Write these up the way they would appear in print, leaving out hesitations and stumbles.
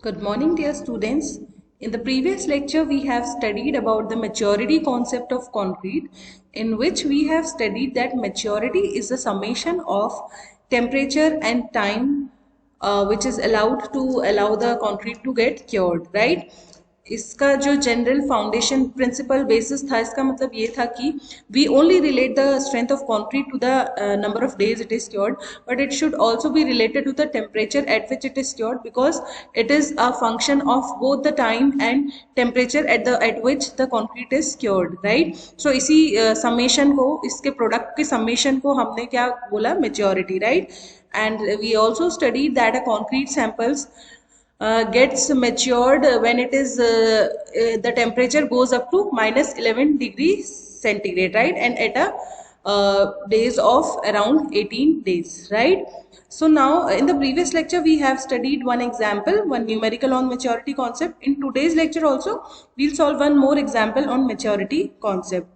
Good morning, dear students. In the previous lecture, we have studied about the maturity concept of concrete, in which we have studied that maturity is the summation of temperature and time which is allowed to allow the concrete to get cured, right? इसका जो general foundation principal basis था, इसका मतलब ये था कि we only relate the strength of concrete to the number of days it is cured, but it should also be related to the temperature at which it is cured, because it is a function of both the time and temperature at which the concrete is cured, right. So इसी summation को, इसके product के summation को हमने क्या बोला, maturity, right. And we also studied that a concrete samples gets matured when it is the temperature goes up to -11 degrees centigrade, right, and at a days of around 18 days, right. So now in the previous lecture we have studied one example, one numerical on maturity concept. In today's lecture also we'll solve one more example on maturity concept.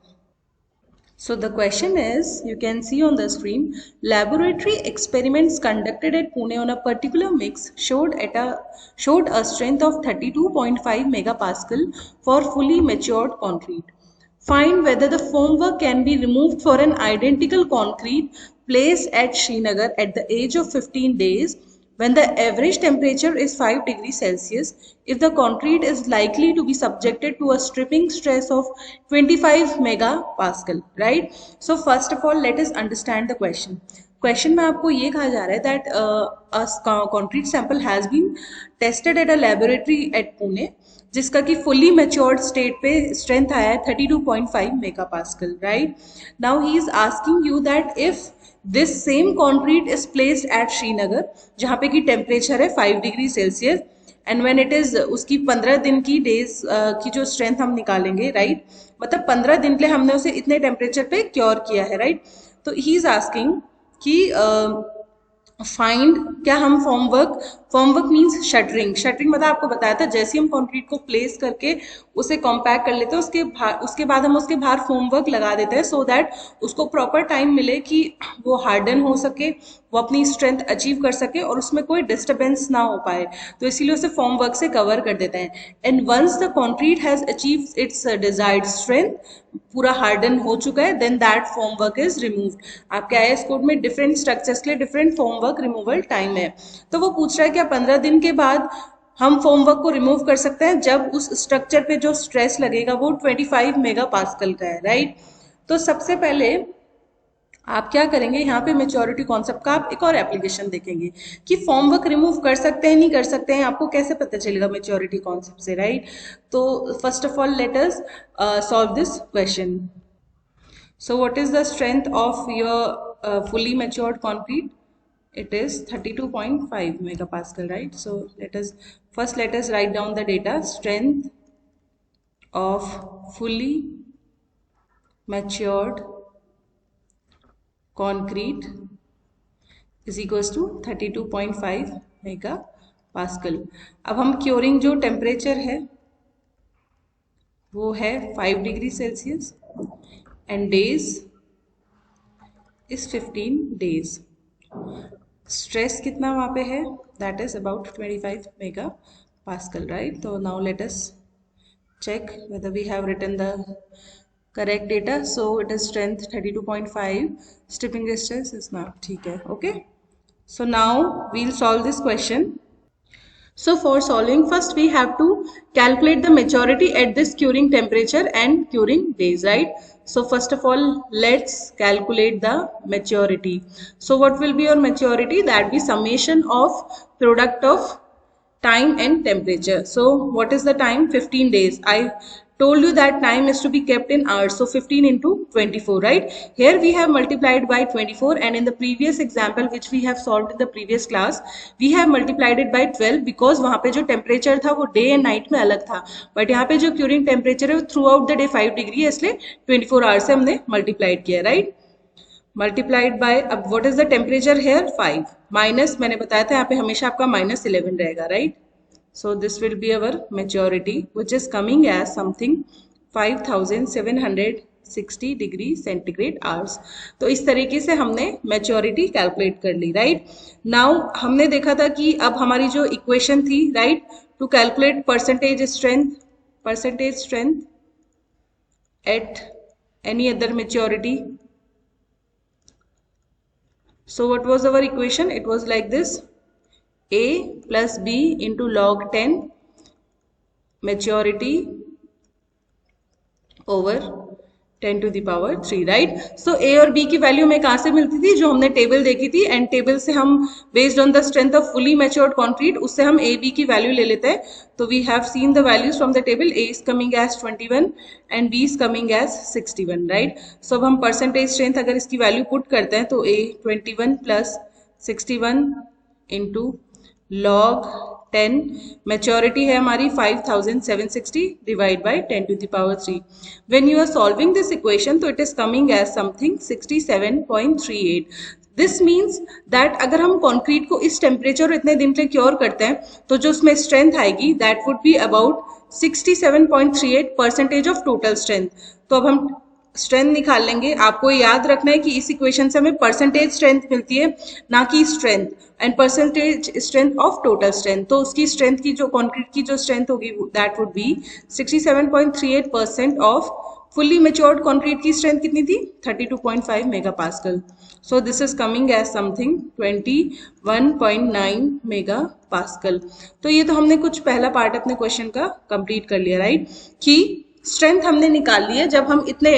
So the question is, you can see on the screen, laboratory experiments conducted at Pune on a particular mix showed a strength of 32.5 megapascal for fully matured concrete. Find whether the formwork can be removed for an identical concrete placed at Srinagar at the age of 15 days when the average temperature is 5 degrees Celsius, if the concrete is likely to be subjected to a stripping stress of 25 megapascal, right? So first of all, let us understand the question. Question में आपको ये कहा जा रहा है that a concrete sample has been tested at a laboratory at Pune, जिसका कि fully matured state पे स्ट्रेंथ आया है 32.5 megapascal, right. Now he is asking you that if this same concrete is placed at Srinagar, जहाँ पे कि टेम्परेचर है 5 degree Celsius, and when it is उसकी 15 दिन की डेज की जो स्ट्रेंथ हम निकालेंगे, राइट, मतलब 15 दिन के लिए हमने उसे इतने टेम्परेचर पे क्योर किया है, राइट. तो ही इज आस्किंग कि फाइंड, क्या हम फॉर्मवर्क मीन्स शटरिंग मतलब आपको बताया था, जैसे हम कंक्रीट को प्लेस करके उसे कॉम्पैक्ट कर लेते हैं, उसके बाद हम उसके बाहर फॉर्मवर्क लगा देते हैं, सो दैट उसको प्रॉपर टाइम मिले कि वो हार्डन हो सके, वो अपनी स्ट्रेंथ अचीव कर सके और उसमें कोई डिस्टर्बेंस ना हो पाए, तो इसीलिए उसे फॉर्मवर्क से कवर कर देते हैं. And once the concrete has achieve its desired strength, पूरा हार्डन हो चुका है, then that formwork is removed. आपके आईएस कोड में डिफरेंट स्ट्रक्चर्स के लिए डिफरेंट फॉर्मवर्क रिमूवल टाइम है, तो वो पूछ रहा है क्या 15 दिन के बाद हम फॉर्मवर्क को रिमूव कर सकते हैं जब उस स्ट्रक्चर पे जो स्ट्रेस लगेगा वो 25 मेगापास्कल का है, राइट. तो सबसे पहले आप क्या करेंगे, यहाँ पे मेच्योरिटी कॉन्सेप्ट का आप एक और एप्लीकेशन देखेंगे कि फॉर्मवर्क रिमूव कर सकते हैं नहीं कर सकते हैं, आपको कैसे पता चलेगा मेच्योरिटी कॉन्सेप्ट से, राइट. तो first of all let us solve this question. So what is the strength of your fully matured concrete? It is 32.5 megapascal, right. So let us write down the data. Strength of fully matured concrete is equals to 32.5 megapascal. अब हम curing जो temperature है वो है 5 degree Celsius and days is 15 days. Stress कितना वहाँ पे है, that is about 25 megapascal, right. तो now let us check whether we have written the correct data. So it is strength 32.5, stripping stress is not, ठीक है, okay. So now we'll solve this question. So for solving, first we have to calculate the maturity at this curing temperature and curing days, right. So first of all, let's calculate the maturity. So what will be your maturity? That be summation of product of time and temperature. So what is the time? 15 days. I told you that time is to be kept in hours, so 15 into 24, right. Here we have multiplied by 24, and in the previous example which we have solved in the previous class, we have multiplied it by 12, because वहाँ पे जो temperature था वो day and night में अलग था, but यहाँ पे जो क्यूरिंग टेम्परेचर है वो throughout the day 5 degree है, इसलिए 24 आवर्स से हमने मल्टीप्लाइड किया, राइट. मल्टीप्लाइड बाय, अब what is the temperature here 5, minus मैंने बताया था यहाँ पे हमेशा आपका -11 रहेगा, right. So this will be our maturity, which is coming as something 5700 60 degree centigrade hours. तो इस तरीके से हमने मैच्योरिटी कैलकुलेट कर ली, राइट। नाउ हमने देखा था कि अब हमारी जो इक्वेशन थी, right, to calculate percentage strength at any other maturity. So what was our equation? It was like this: A plus B into log 10 maturity over 10 to the power 3, right? So A और B की value हमें कहाँ से मिलती थी? जो हमने table देखी थी, एंड टेबल से हम based on the strength of fully matured concrete उससे हम A B की वैल्यू ले लेते हैं. तो we have seen the values from the table. A is coming as 21 and B is coming as 61, right? So अब हम परसेंटेज स्ट्रेंथ अगर इसकी वैल्यू पुट करते हैं तो A 21 plus 61 into log 10, maturity है हमारी 5760 divide by 10 to the power 3. When you are solving this equation तो it is coming as something 67.38. This means that अगर हम कंक्रीट को इस टेम्परेचर इतने दिन के लिए क्योर करते हैं तो जो उसमें स्ट्रेंथ आएगी that would be about 67.38% of total strength. तो अब हम स्ट्रेंथ निकाल लेंगे. आपको याद रखना है कि इस इक्वेशन से हमें परसेंटेज स्ट्रेंथ मिलती है, ना कि strength, and percentage strength of total strength. तो उसकी स्ट्रेंथ की जो कॉन्क्रीट की जो स्ट्रेंथ होगी that would be 67.38% of fully matured concrete की स्ट्रेंथ कितनी थी? 32.5 megapascal. So this is coming as something 21.9 megapascal. तो ये तो हमने कुछ पहला पार्ट अपने क्वेश्चन का कंप्लीट कर लिया, राइट, कि स्ट्रेंथ हमने निकाल ली है. जब हम इतने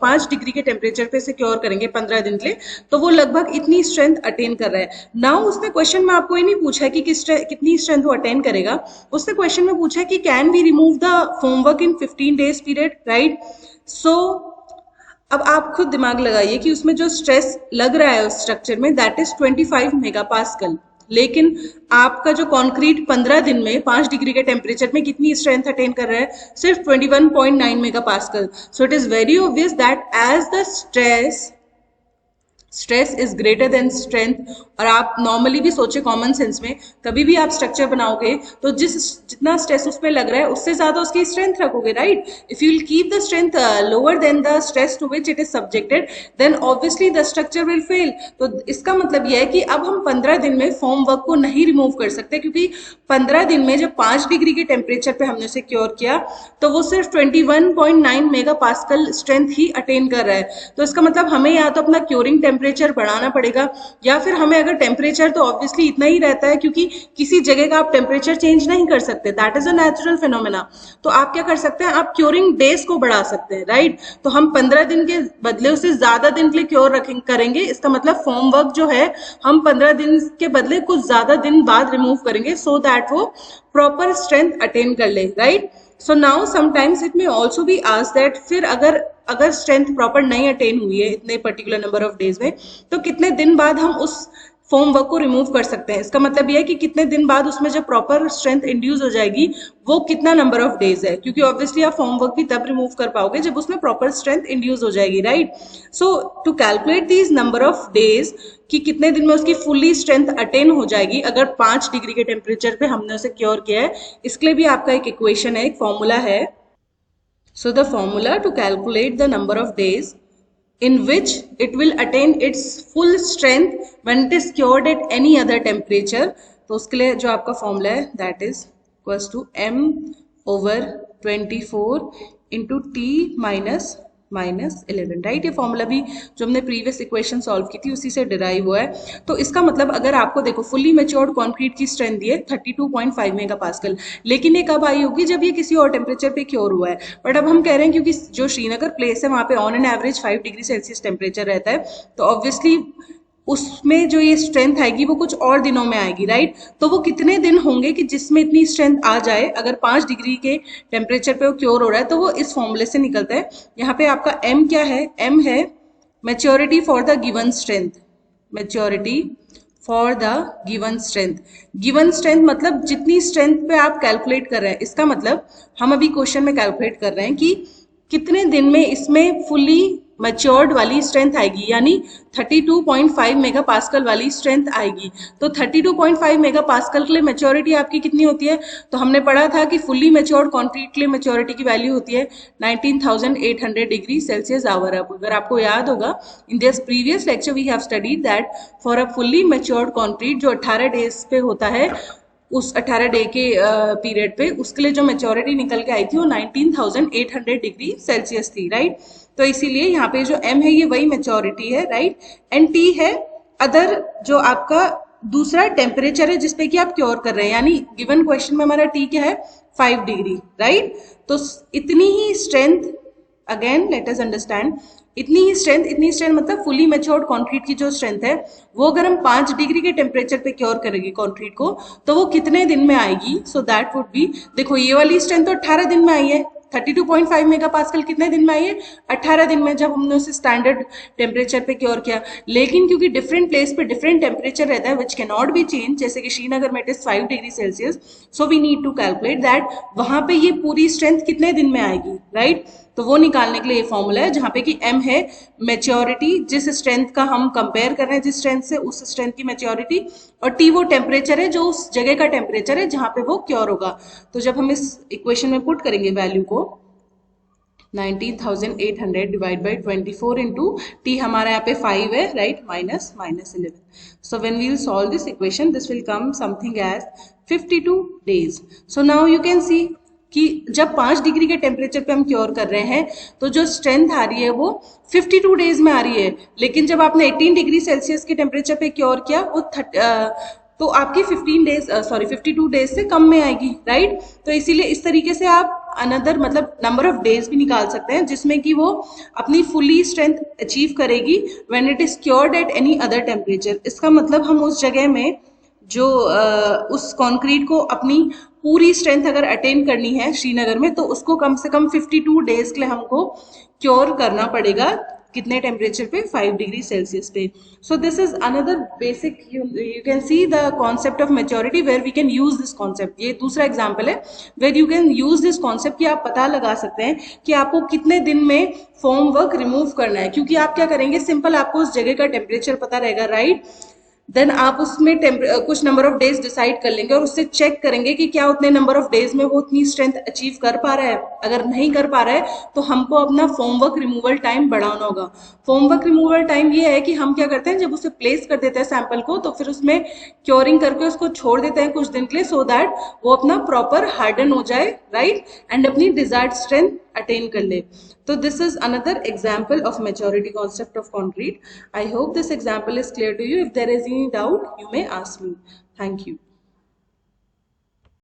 5 डिग्री के टेम्परेचर पे सिक्योर करेंगे 15 दिन के लिए तो वो लगभग इतनी स्ट्रेंथ अटेन कर रहा है. नाउ उसने क्वेश्चन में आपको ये नहीं पूछा है कि कितनी स्ट्रेंथ वो अटेन करेगा. उसने क्वेश्चन में पूछा है कि can we remove the formwork in 15 days period, right. So अब आप खुद दिमाग लगाइए कि उसमें जो स्ट्रेस लग रहा है उस स्ट्रक्चर में दैट इज 25 मेगापास्कल. लेकिन आपका जो कंक्रीट 15 दिन में 5 डिग्री के टेम्परेचर में कितनी स्ट्रेंथ अटेन कर रहा है? सिर्फ 21.9 megapascal. So it is very obvious that as the stress is greater than strength. और आप नॉर्मली भी सोचे कॉमन सेंस में, कभी भी आप स्ट्रक्चर बनाओगे तो जितना स्ट्रेस उस पर लग रहा है उससे ज्यादा उसकी स्ट्रेंथ रखोगे, right. If you will keep the strength lower than the stress to which it is subjected then obviously the structure will fail. तो इसका मतलब यह है कि अब हम 15 दिन में फॉर्म वर्क को नहीं रिमूव कर सकते, क्योंकि 15 दिन में जब 5 डिग्री के टेम्परेचर पे हमने उसे क्योर किया तो वो सिर्फ 21.9 मेगापास्कल स्ट्रेंथ ही अटेन कर रहा है. तो इसका मतलब हमें या तो अपना क्योरिंग टेम्परेचर बढ़ाना पड़ेगा, या फिर हमें अगर टेम्परेचर तो ऑब्वियसली इतना ही रहता है क्योंकि किसी जगह का आप टेम्परेचर चेंज नहीं कर सकते, that is a natural phenomena. तो आप क्या कर सकते हैं? आप क्योरिंग डेज को बढ़ा सकते हैं, राइट. तो हम 15 दिन के बदले उसे ज्यादा दिन के लिए क्योर करेंगे. इसका मतलब फॉर्म वर्क जो है हम 15 दिन के बदले कुछ ज्यादा दिन बाद रिमूव करेंगे सो दैट वो प्रॉपर स्ट्रेंथ अटेन कर ले, right. So now sometimes it may also be asked that फिर अगर स्ट्रेंथ प्रॉपर नहीं अटेन हुई है इतने पर्टिकुलर नंबर ऑफ डेज में तो कितने दिन बाद हम उस फॉर्म वर्क को रिमूव कर सकते हैं. इसका मतलब यह है कि कितने दिन बाद उसमें जब प्रॉपर स्ट्रेंथ इंड्यूस हो जाएगी वो कितना नंबर ऑफ डेज है, क्योंकि ऑब्वियसली आप फॉर्म वर्क भी तब रिमूव कर पाओगे जब उसमें प्रॉपर स्ट्रेंथ इंड्यूस हो जाएगी, right. So to calculate these number of days कि कितने दिन में उसकी फुल्ली स्ट्रेंथ अटेन हो जाएगी अगर 5 डिग्री के टेम्परेचर पे हमने उसे क्योर किया है, इसके लिए भी आपका एक इक्वेशन है, एक फॉर्मूला है. So the formula to calculate the number of days in which it will attain its full strength when it is cured at any other temperature. तो उसके लिए जो आपका फॉर्मूला है that is equals to m/24 into t minus 11, right. ये formula भी जो हमने प्रीवियस इक्वेशन सॉल्व की थी उसी से डिराइव हुआ है. तो इसका मतलब अगर आपको देखो फुल्ली मैच्योर्ड कंक्रीट की स्ट्रेंथ दी है 32.5 मेगापास्कल, लेकिन ये कब आई होगी? जब ये किसी और टेम्परेचर पे क्योर हुआ है. बट अब हम कह रहे हैं क्योंकि जो श्रीनगर प्लेस है वहां पे on an average 5 degree Celsius temperature रहता है, तो ऑब्वियसली उसमें जो ये स्ट्रेंथ आएगी वो कुछ और दिनों में आएगी, राइट. तो वो कितने दिन होंगे कि जिसमें इतनी स्ट्रेंथ आ जाए? अगर 5 डिग्री के टेम्परेचर पे वो क्योर हो रहा है तो वो इस फॉर्मूले से निकलता है. यहाँ पे आपका m क्या है? m है maturity for the given strength. Maturity for the given strength. Given strength मतलब जितनी स्ट्रेंथ पे आप कैलकुलेट कर रहे हैं. इसका मतलब हम अभी क्वेश्चन में कैलकुलेट कर रहे हैं कि कितने दिन में इसमें फुल्ली मैच्योर्ड वाली स्ट्रेंथ आएगी, यानी 32.5 मेगापास्कल वाली स्ट्रेंथ आएगी। तो 32.5 मेगापास्कल के लिए मैच्योरिटी आपकी कितनी होती है? तो हमने पढ़ा था कि फुल्ली मैच्योर्ड कंक्रीट के लिए मैच्योरिटी की वैल्यू होती है 19,800 डिग्री सेल्सियस आवर अप। अगर आपको याद होगा, in this previous lecture we have studied that for a fully matured concrete जो 18 डेज पे होता है, उस 18 डे के पीरियड पे उसके लिए जो मैच्योरिटी निकल के आई थी वो 19,800 डिग्री सेल्सियस थी, राइट। तो इसीलिए यहाँ पे जो m है ये वही मैच्योरिटी है, राइट। एंड t है अदर, जो आपका दूसरा टेम्परेचर है जिसपे कि आप क्योर कर रहे हैं, यानी गिवन क्वेश्चन में हमारा t क्या है? 5 डिग्री, राइट। तो इतनी ही strength, again let us understand, इतनी स्ट्रेंथ मतलब फुली मैच्योर्ड कंक्रीट की जो स्ट्रेंथ है वो अगर हम 5 डिग्री के टेम्परेचर पे क्योर करेंगे कंक्रीट को तो वो कितने दिन में आएगी? सो दैट वुड बी, देखो ये वाली स्ट्रेंथ तो 18 दिन में आई है, 32.5 मेगापास्कल कितने दिन में आई है? 18 दिन में, जब हमने उसे स्टैंडर्ड टेम्परेचर पे क्योर किया। लेकिन क्योंकि डिफरेंट प्लेस पे डिफरेंट टेम्परेचर रहता है which can not be change, जैसे कि श्रीनगर में it is 5 degree Celsius, so we need to calculate that वहां पे ये पूरी स्ट्रेंथ कितने दिन में आएगी, राइट। तो वो निकालने के लिए ये फॉर्मूला है जहां पे कि m है मैच्योरिटी, जिस स्ट्रेंथ का हम कंपेयर कर रहे हैं जिस स्ट्रेंथ से, उस स्ट्रेंथ की मैच्योरिटी, और t वो टेम्परेचर है जो उस जगह का टेम्परेचर है जहां पे वो क्योर होगा। तो जब हम इस इक्वेशन में पुट करेंगे वैल्यू को 19,800 डिवाइड बाई 24 इंटू टी, हमारा यहाँ पे 5 है, right, minus 11। So when we will solve this equation this will come something as 52 days. So now you can see कि जब 5 डिग्री के टेम्परेचर पे हम क्योर कर रहे हैं तो जो स्ट्रेंथ आ रही है वो 52 डेज में आ रही है, लेकिन जब आपने 18 डिग्री सेल्सियस के टेम्परेचर पे क्योर किया वो तो आपकी 52 डेज से कम में आएगी, राइट। तो इसीलिए इस तरीके से आप अनदर मतलब नंबर ऑफ डेज भी निकाल सकते हैं जिसमें कि वो अपनी फुली स्ट्रेंथ अचीव करेगी when it is cured eight any other temperature. इसका मतलब हम उस जगह में जो उस कंक्रीट को अपनी पूरी स्ट्रेंथ अगर अटेन करनी है श्रीनगर में तो उसको कम से कम 52 डेज के लिए हमको क्योर करना पड़ेगा, कितने टेम्परेचर पे? 5 डिग्री सेल्सियस पे। So this is another basic, you can see the concept of maturity where we can use this concept. ये दूसरा एग्जाम्पल है where you can use this concept कि आप पता लगा सकते हैं कि आपको कितने दिन में फॉर्म वर्क रिमूव करना है, क्योंकि आप क्या करेंगे, सिंपल आपको उस जगह का टेम्परेचर पता रहेगा, राइट। देन आप उसमें कुछ नंबर ऑफ डेज डिसाइड कर लेंगे और उससे चेक करेंगे कि क्या उतने नंबर ऑफ डेज में वो उतनी स्ट्रेंथ अचीव कर पा रहा है। अगर नहीं कर पा रहा है तो हमको अपना फॉर्मवर्क रिमूवल टाइम बढ़ाना होगा। फॉर्मवर्क रिमूवल टाइम ये है कि हम क्या करते हैं, जब उसे प्लेस कर देते हैं सैंपल को तो फिर उसमें क्योरिंग करके उसको छोड़ देते हैं कुछ दिन के लिए, सो दैट वो अपना प्रॉपर हार्डन हो जाए, राइट, एंड अपनी डिजायर्ड स्ट्रेंथ अटेन कर ले। So this is another example of maturity concept of concrete. I hope this example is clear to you. If there is any doubt, you may ask me. Thank you.